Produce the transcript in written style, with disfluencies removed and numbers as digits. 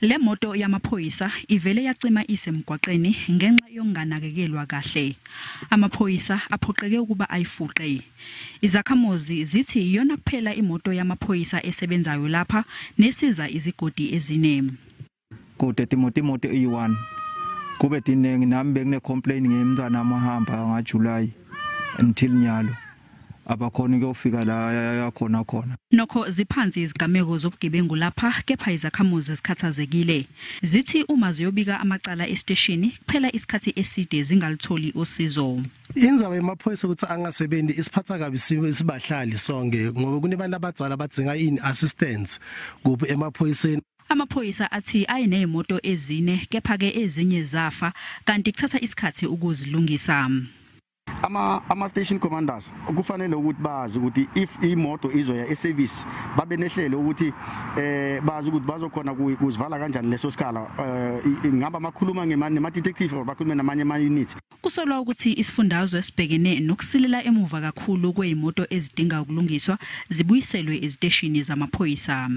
Le moto yamaphoyisa ivele yacima isemgwaqeni ngenxa yokunganakekelwa kahle. Amaphoyisa aphoqeke ukuba ayifuqe. Izakhamuzi zithi iyona kuphela imoto yamaphoyisa esebenzayo lapha nesiza izigodi ezine. Kude imoto e1 kube dinengi nami bekune complain ngemntwana amahamba ngaJuly until nyalo abakhona ukufika la yakhona khona. Nokho ziphansi izigameko zobugebengu lapha kepha izakhamuzi zikhathazekile. Zithi uma ziyobika amacala esiteshini kuphela isikhathi eside zingalitholi usizo. Inzaba yemaphoyisa ukuthi angasebenzi isiphatha kabi sibahlali sonke ngoba kunebantu abadzala badzinga assistance kuphi emaphoyiseni. Amaphoyisa athi ayinezimoto ezine kepha ke ezinye zafa kanti kuthatha isikhathi ukuzilungisa. Ama station commanders kufanele ukuthi bazi ukuthi if imoto izoya eservice babe nehlelo ukuthi bazi ukuthi bazokhona kuzivala kanjani leso sikhala ngaba makhuluma nema detective bakhulume namanye ama units. Kusolwa ukuthi isifundazwe sibhekene nokusilela emuva kakhulu kweimoto ezidinga ukulungiswa zibuyiselwe eziteshini zamaphoyisa.